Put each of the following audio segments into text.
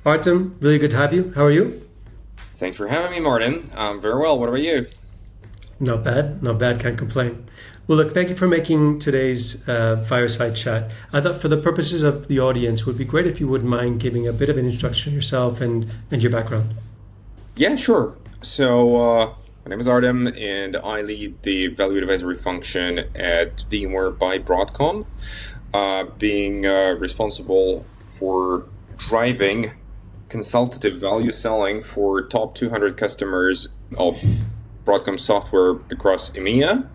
Artem, really good to have you. How are you? Thanks for having me, Martin. Very well. What about you? Not bad, not bad, can't complain. Well, look, thank you for making today's fireside chat. I thought for the purposes of the audience, it would be great if you wouldn't mind giving a bit of an introduction to yourself and your background. Yeah, sure. So, my name is Artem, and I lead the value advisory function at VMware by Broadcom, being responsible for driving consultative value selling for top 200 customers of Broadcom software across EMEA.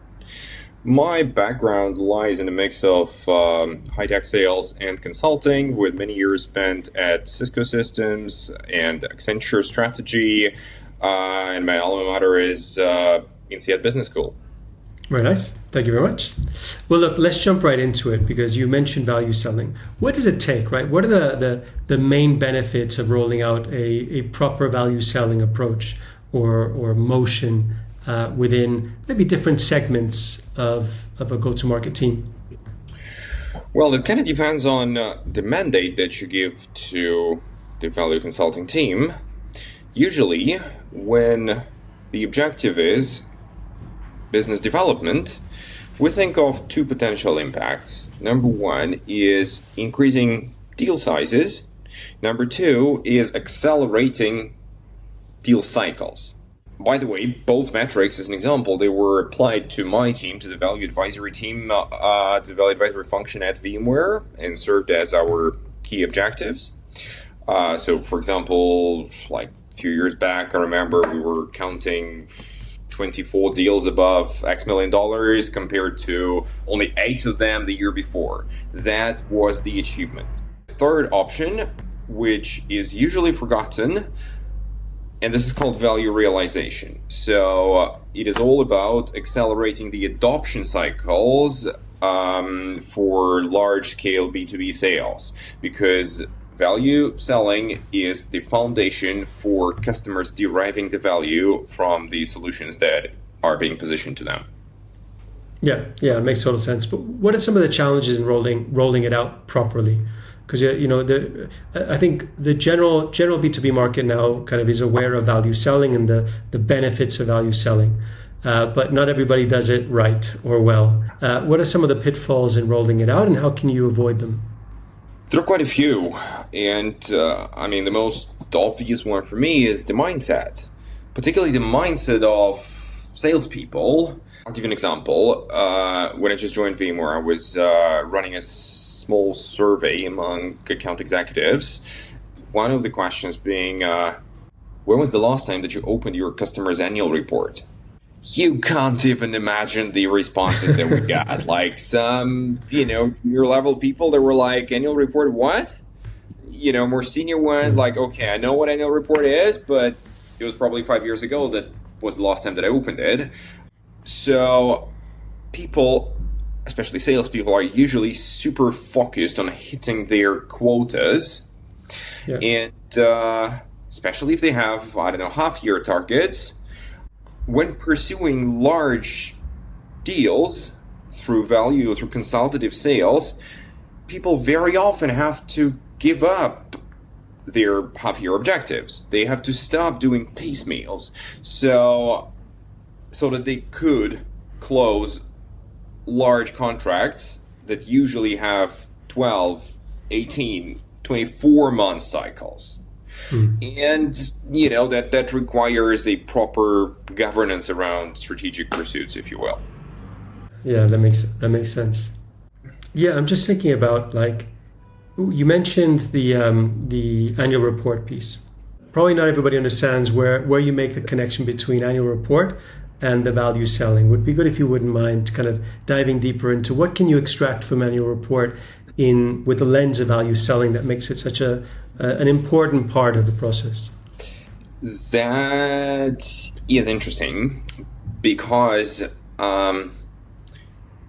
My background lies in a mix of high-tech sales and consulting, with many years spent at Cisco Systems and Accenture Strategy, and my alma mater is INSEAD Business School. Very nice. Thank you very much. Well, look, let's jump right into it because you mentioned value selling. What does it take, right? What are the main benefits of rolling out a proper value selling approach or motion within maybe different segments of a go-to-market team? Well, it kind of depends on the mandate that you give to the value consulting team. Usually, when the objective is business development, we think of two potential impacts. Number one is increasing deal sizes. Number two is accelerating deal cycles. By the way, both metrics, as an example, they were applied to my team, to the value advisory team, to the value advisory function at VMware, and served as our key objectives. So, for example, like a few years back, I remember we were counting 24 deals above X million dollars compared to only 8 of them the year before. That was the achievement. Third option, which is usually forgotten, and this is called value realization. So it is all about accelerating the adoption cycles for large-scale B2B sales, because value selling is the foundation for customers deriving the value from the solutions that are being positioned to them. Yeah, it makes total sense. But what are some of the challenges in rolling it out properly? Because I think the general B2B market now kind of is aware of value selling and the benefits of value selling, but not everybody does it right or well. What are some of the pitfalls in rolling it out, and how can you avoid them? There are quite a few, and the most obvious one for me is the mindset, particularly the mindset of salespeople. I'll give you an example. When I just joined VMware, I was running a small survey among account executives. One of the questions being, when was the last time that you opened your customer's annual report? You can't even imagine the responses that we got. Like some, your level people that were like, annual report, what? More senior ones, like, okay, I know what annual report is, but it was probably 5 years ago that was the last time that I opened it. So people, especially salespeople, are usually super focused on hitting their quotas. Yeah. And especially if they have, half-year targets. When pursuing large deals through consultative sales, people very often have to give up their half-year objectives. They have to stop doing piecemeals so that they could close large contracts that usually have 12, 18, 24-month cycles. And that requires a proper governance around strategic pursuits, if you will. Yeah, that makes sense. Yeah, I'm just thinking about, like, you mentioned the annual report piece. Probably not everybody understands where you make the connection between annual report and the value selling. Would be good if you wouldn't mind kind of diving deeper into what can you extract from annual report with the lens of value selling that makes it such an important part of the process. That is interesting because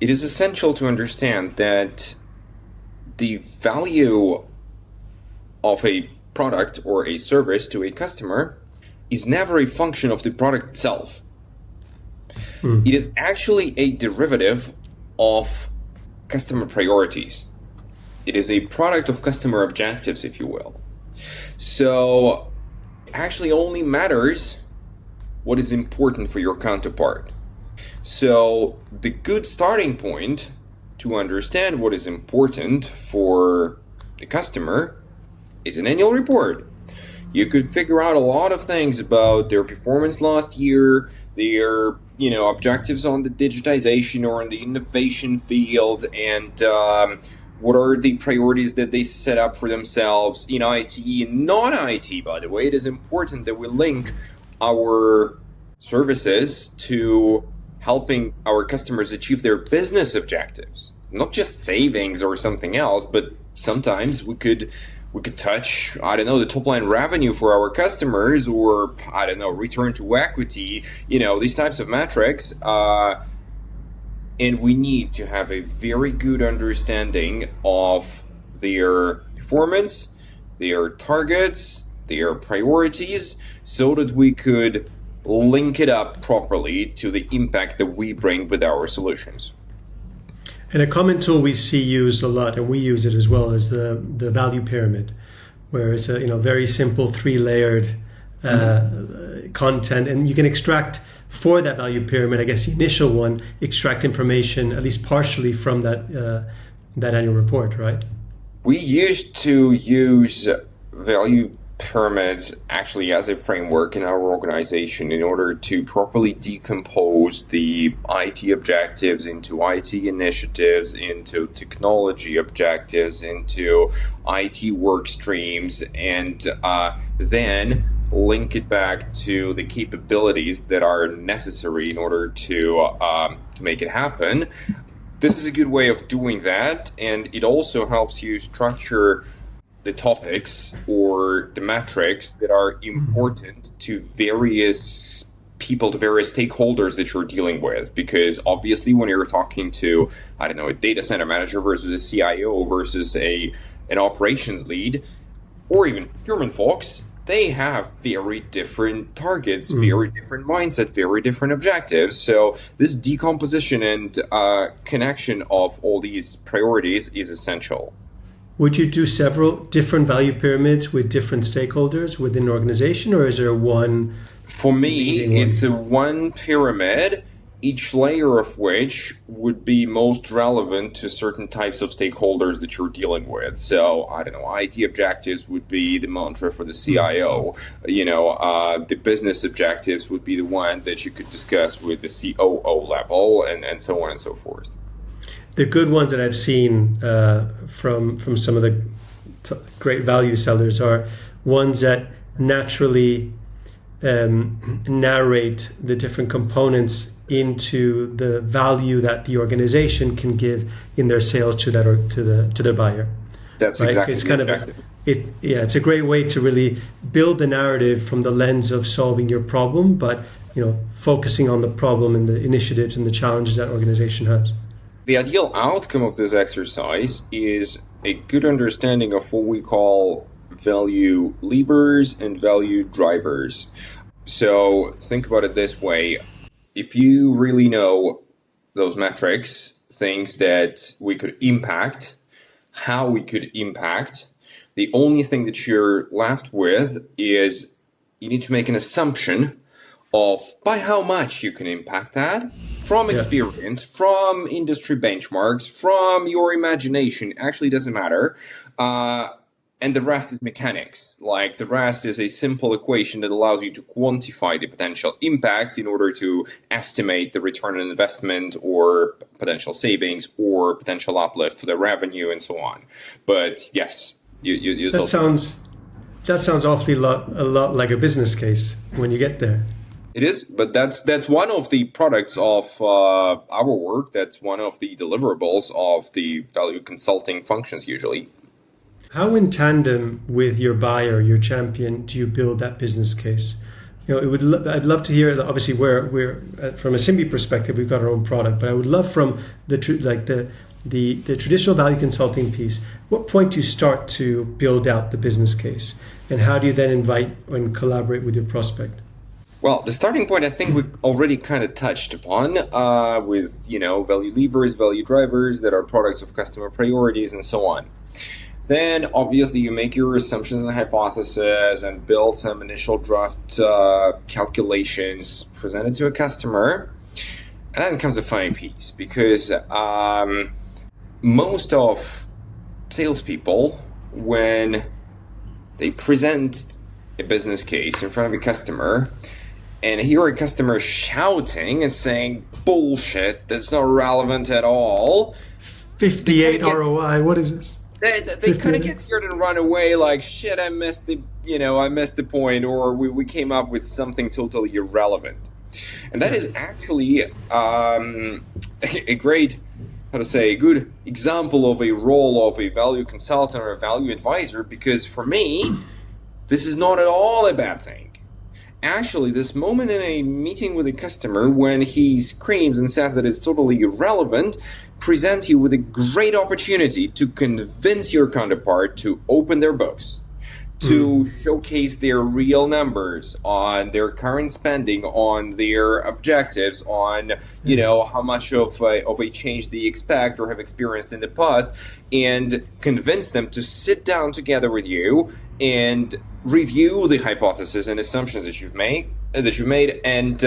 it is essential to understand that the value of a product or a service to a customer is never a function of the product itself. It is actually a derivative of customer priorities. It is a product of customer objectives, if you will. So it actually only matters what is important for your counterpart. So the good starting point to understand what is important for the customer is an annual report. You could figure out a lot of things about their performance last year, their objectives on the digitization or in the innovation field, and what are the priorities that they set up for themselves in IT and non-IT. By the way, it is important that we link our services to helping our customers achieve their business objectives, not just savings or something else, but sometimes we could touch, the top line revenue for our customers, or return to equity, these types of metrics. And we need to have a very good understanding of their performance, their targets, their priorities, so that we could link it up properly to the impact that we bring with our solutions. And a common tool we see used a lot, and we use it as well, is the value pyramid, where it's a very simple 3-layered content, and you can extract for that value pyramid, I guess the initial one, extract information at least partially from that annual report, right? We used to use value pyramids actually as a framework in our organization in order to properly decompose the IT objectives into IT initiatives, into technology objectives, into IT work streams, and then link it back to the capabilities that are necessary in order to make it happen. This is a good way of doing that, and it also helps you structure the topics or the metrics that are important to various people, to various stakeholders that you're dealing with. Because obviously when you're talking to, a data center manager versus a CIO versus an operations lead, or even procurement folks, they have very different targets, very different mindset, very different objectives. So this decomposition and connection of all these priorities is essential. Would you do several different value pyramids with different stakeholders within an organization, or is there one? For me, it's a one pyramid, each layer of which would be most relevant to certain types of stakeholders that you're dealing with. So, IT objectives would be the mantra for the CIO. The business objectives would be the one that you could discuss with the COO level, and so on and so forth. The good ones that I've seen from some of the great value sellers are ones that naturally narrate the different components into the value that the organization can give in their sales to that, or to the buyer. That's right? exactly it's the kind objective. It's a great way to really build the narrative from the lens of solving your problem, but focusing on the problem and the initiatives and the challenges that organization has. The ideal outcome of this exercise is a good understanding of what we call value levers and value drivers. So think about it this way. If you really know those metrics, things that we could impact, how we could impact, the only thing that you're left with is you need to make an assumption of by how much you can impact that, from experience, from industry benchmarks, from your imagination. Actually, doesn't matter. And the rest is mechanics. Like, the rest is a simple equation that allows you to quantify the potential impact in order to estimate the return on investment or potential savings or potential uplift for the revenue and so on. But yes, you that sounds awfully a lot like a business case when you get there. It is, but that's one of the products of our work. That's one of the deliverables of the value consulting functions usually. How in tandem with your buyer, your champion, do you build that business case? I'd love to hear. Obviously, we're from a Symbi perspective, we've got our own product, but I would love from the traditional value consulting piece. What point do you start to build out the business case, and how do you then invite and collaborate with your prospect? Well, the starting point, I think we already kind of touched upon with value levers, value drivers that are products of customer priorities, and so on. Then obviously you make your assumptions and hypotheses and build some initial draft calculations, present it to a customer. And then comes a funny piece, because most of salespeople, when they present a business case in front of a customer and hear a customer shouting and saying, bullshit, that's not relevant at all. 58 ROI, what is this? They kind of get scared and run away like, shit, I missed the point, or we came up with something totally irrelevant. And that is actually a great, a good example of a role of a value consultant or a value advisor, because for me, this is not at all a bad thing. Actually, this moment in a meeting with a customer when he screams and says that it's totally irrelevant presents you with a great opportunity to convince your counterpart to open their books, to showcase their real numbers on their current spending, on their objectives, on how much of a change they expect or have experienced in the past, and convince them to sit down together with you and review the hypotheses and assumptions that you've made, and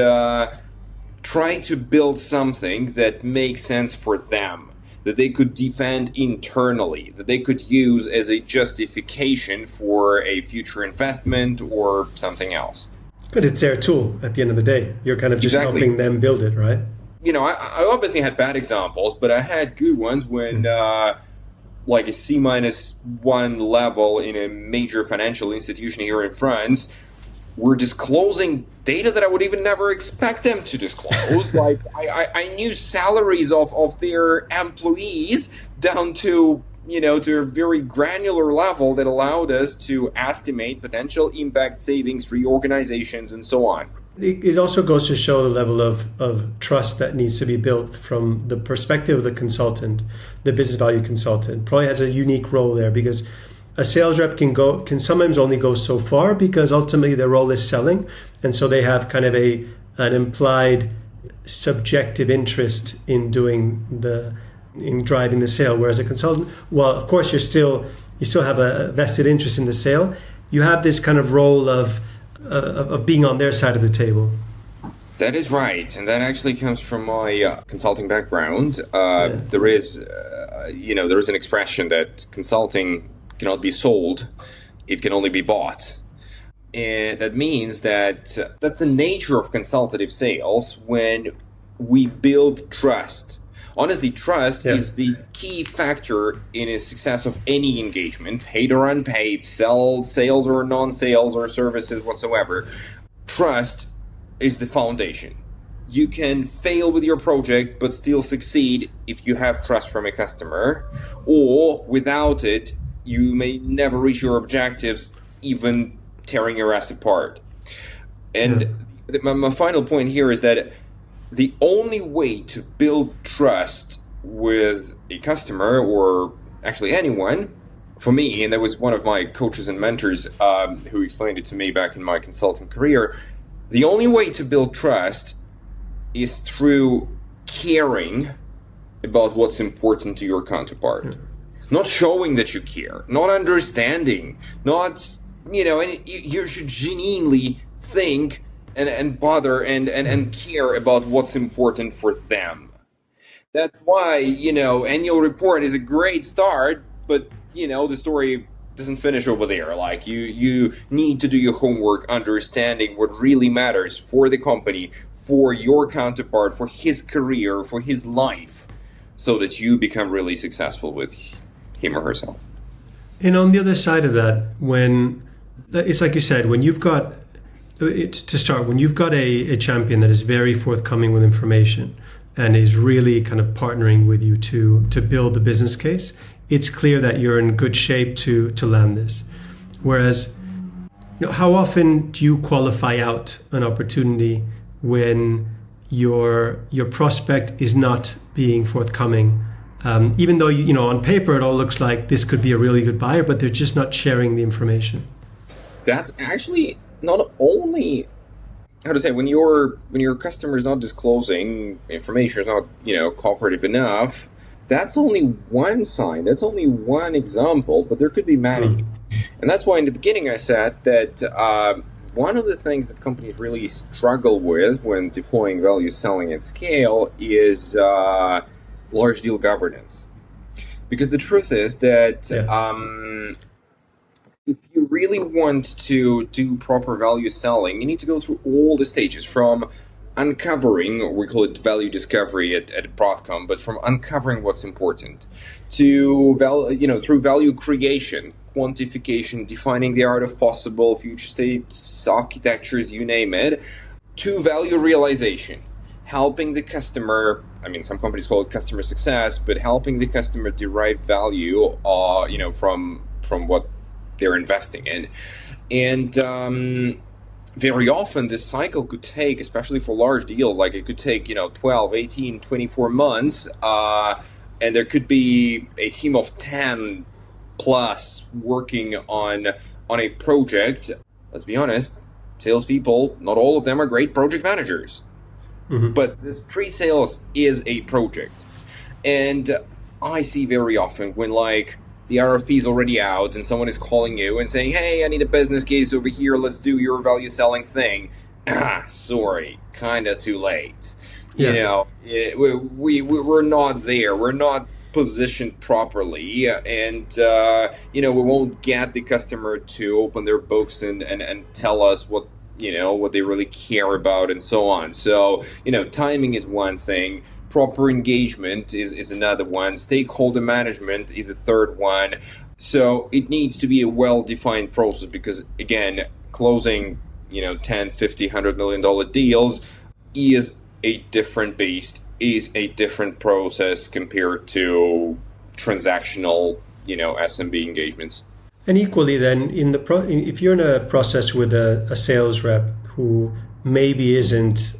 try to build something that makes sense for them, that they could defend internally, that they could use as a justification for a future investment or something else. But it's their tool at the end of the day. You're kind of just helping them build it, right? I obviously had bad examples, but I had good ones when like a C-1 level in a major financial institution here in France were disclosing data that I would even never expect them to disclose. Like I knew salaries of their employees down to a very granular level that allowed us to estimate potential impact, savings, reorganizations, and so on. It also goes to show the level of trust that needs to be built from the perspective of the consultant. The business value consultant probably has a unique role there, because a sales rep can sometimes only go so far, because ultimately their role is selling, and so they have kind of an implied subjective interest in driving the sale. Whereas a consultant, well, of course you still have a vested interest in the sale. You have this kind of role of being on their side of the table. That is right, and that actually comes from my consulting background. There is an expression that consulting cannot be sold; it can only be bought. And that means that's the nature of consultative sales when we build trust. Honestly, trust is the key factor in the success of any engagement, paid or unpaid, sales or non-sales or services whatsoever. Trust is the foundation. You can fail with your project but still succeed if you have trust from a customer, or without it, you may never reach your objectives, even tearing your ass apart. And my final point here is that the only way to build trust with a customer, or actually anyone, for me, and that was one of my coaches and mentors who explained it to me back in my consulting career, the only way to build trust is through caring about what's important to your counterpart. Not showing that you care, not understanding, not, and you should genuinely think and bother and care about what's important for them. That's why, annual report is a great start, but, the story doesn't finish over there. Like, you need to do your homework, understanding what really matters for the company, for your counterpart, for his career, for his life, so that you become really successful with him or herself. And on the other side of that, it's like you said, when you've got a champion that is very forthcoming with information and is really kind of partnering with you to build the business case, it's clear that you're in good shape to land this. Whereas, how often do you qualify out an opportunity when your prospect is not being forthcoming? Even though on paper it all looks like this could be a really good buyer, but they're just not sharing the information. That's actually not only when your customer is not disclosing information, is not cooperative enough, that's only one sign, that's only one example, but there could be many. And that's why in the beginning I said that one of the things that companies really struggle with when deploying value selling at scale is large deal governance. Because the truth is that if you really want to do proper value selling, you need to go through all the stages from uncovering, or we call it value discovery at Broadcom, but from uncovering what's important to through value creation, quantification, defining the art of possible, future states, architectures, you name it, to value realization, helping the customer. I mean, some companies call it customer success, but helping the customer derive value, from what they're investing in, and very often this cycle could take, especially for large deals, like it could take 12, 18, 24 months, and there could be a team of 10 plus working on a project. Let's be honest, salespeople, not all of them are great project managers. But this pre-sales is a project. And I see very often when the RFP is already out and someone is calling you and saying, hey, I need a business case over here, let's do your value selling thing. Sorry, kind of too late. Yeah. We're not there. We're not positioned properly, and we won't get the customer to open their books and tell us what they really care about and so on. So, timing is one thing. Proper engagement is another one. Stakeholder management is the third one. So it needs to be a well-defined process because, again, closing, 10, 50, $100 million deals is a different beast, is a different process compared to transactional, SMB engagements. And equally then, if you're in a process with a sales rep who maybe isn't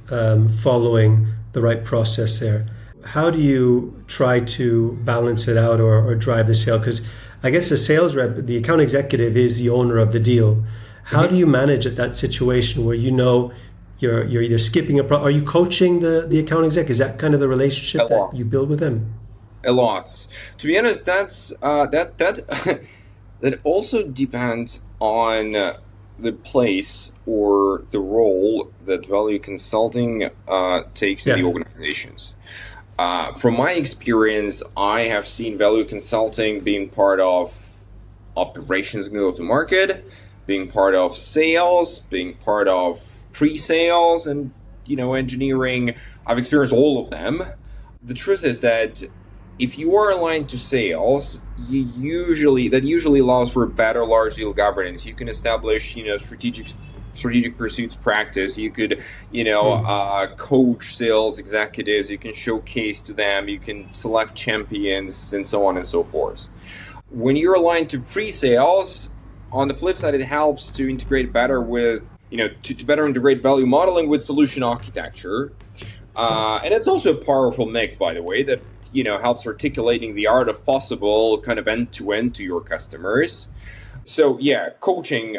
following the right process there, how do you try to balance it out or drive the sale? Because I guess the sales rep, the account executive, is the owner of the deal. How do you manage that situation where you're either skipping are you coaching the account exec? Is that kind of the relationship that you build with them? A lot. To be honest, that's that also depends on the place or the role that value consulting takes in the organizations. From my experience, I have seen value consulting being part of operations and go-to-market, being part of sales, being part of pre-sales, and engineering. I've experienced all of them. The truth is that if you are aligned to sales, that usually allows for better large deal governance. You can establish, strategic pursuits practice. You could, coach sales executives. You can showcase to them. You can select champions, and so on and so forth. When you're aligned to pre-sales, on the flip side, it helps to integrate better with, to better integrate value modeling with solution architecture. And it's also a powerful mix, by the way, that helps articulating the art of possible kind of end-to-end to your customers. So coaching,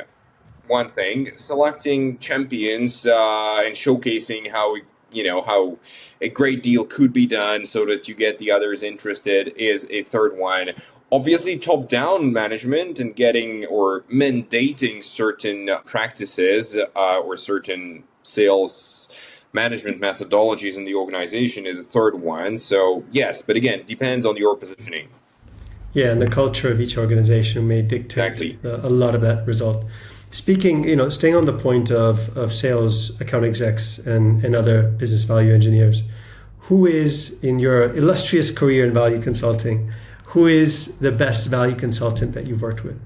one thing, selecting champions and showcasing how a great deal could be done so that you get the others interested is a third one. Obviously, top-down management and getting or mandating certain practices or certain sales management methodologies in the organization is the third one. So yes, but again, depends on your positioning. Yeah, and the culture of each organization may dictate a lot of that result. Speaking, staying on the point of sales account execs and other business value engineers, who is, in your illustrious career in value consulting, who is the best value consultant that you've worked with?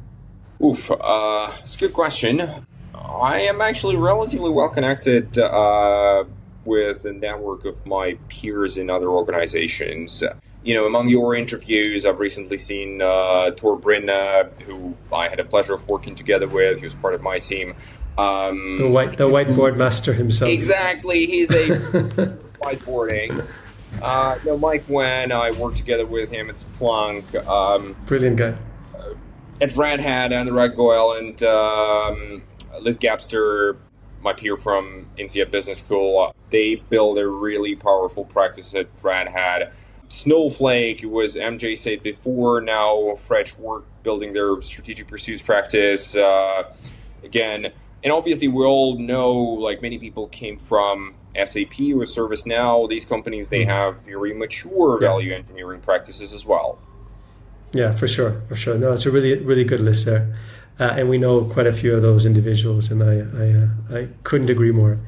It's a good question. I am actually relatively well connected with a network of my peers in other organizations. Among your interviews, I've recently seen Tor Brynne, who I had a pleasure of working together with. He was part of my team. The whiteboard master himself. Exactly, he's a whiteboarding. Mike Wen, I worked together with him at Splunk. Brilliant guy. At Red Hat, Anurag Goyal and Liz Gapster, my peer from INSEAD Business School, they built a really powerful practice at Red Hat. Snowflake was MJ said before, now fresh work building their strategic pursuits practice. Again, and obviously we all know, like many people came from SAP or ServiceNow. These companies, they have very mature value engineering practices as well. Yeah, for sure. No, it's a really, really good list there. And we know quite a few of those individuals, and I couldn't agree more.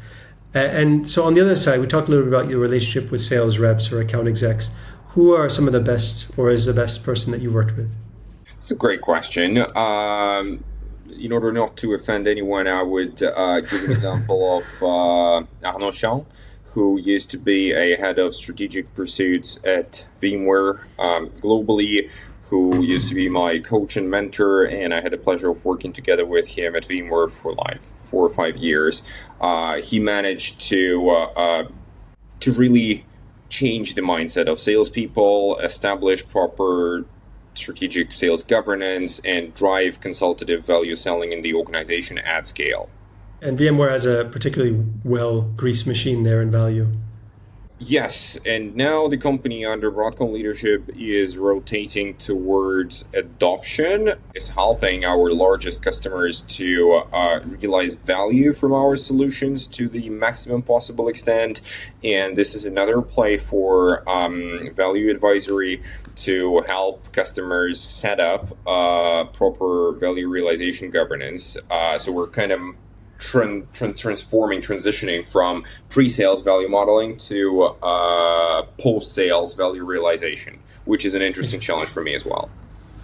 And so on the other side, we talked a little bit about your relationship with sales reps or account execs. Who are some of the best, or is the best person that you worked with? It's a great question. In order not to offend anyone, I would give an example of Arnaud Champ, who used to be a head of strategic pursuits at VMware globally, who used to be my coach and mentor, and I had the pleasure of working together with him at VMware for like 4 or 5 years. He managed to really change the mindset of salespeople, establish proper strategic sales governance, and drive consultative value selling in the organization at scale. And VMware has a particularly well-greased machine there in value. Yes, and now the company under Broadcom leadership is rotating towards adoption. It's helping our largest customers to realize value from our solutions to the maximum possible extent. And this is another play for value advisory to help customers set up proper value realization governance. So we're kind of transitioning from pre-sales value modeling to post-sales value realization, which is an interesting challenge for me as well.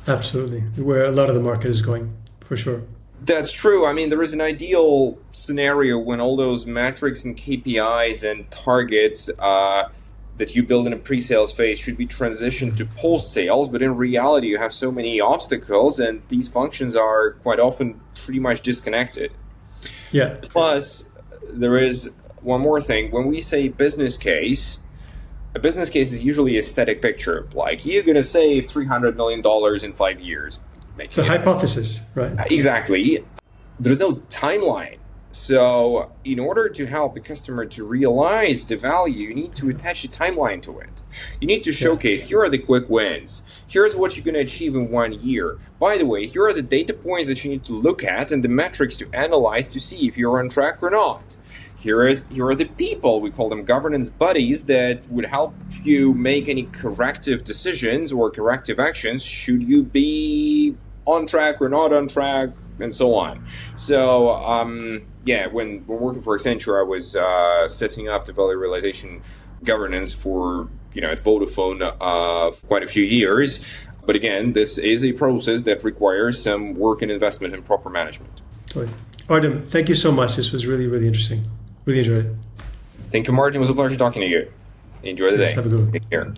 Absolutely, where a lot of the market is going, for sure. That's true. I mean, there is an ideal scenario when all those metrics and KPIs and targets that you build in a pre-sales phase should be transitioned to post-sales, but in reality you have so many obstacles and these functions are quite often pretty much disconnected. Yeah. Plus, there is one more thing. When we say business case, a business case is usually a static picture. Like, you're going to save $300 million in 5 years. It's a hypothesis, right? Exactly. There's no timeline. So in order to help the customer to realize the value, you need to attach a timeline to it. You need to showcase, here are the quick wins. Here's what you're going to achieve in 1 year. By the way, here are the data points that you need to look at and the metrics to analyze to see if you're on track or not. Here are the people, we call them governance buddies, that would help you make any corrective decisions or corrective actions should you be on track or not on track, and so on. So, when working for Accenture, I was setting up the value realization governance for, at Vodafone quite a few years. But again, this is a process that requires some work and investment and proper management. Good. Artem, thank you so much. This was really, really interesting. Really enjoyed it. Thank you, Martin. It was a pleasure talking to you. Enjoy the day. Have a good one. Take care.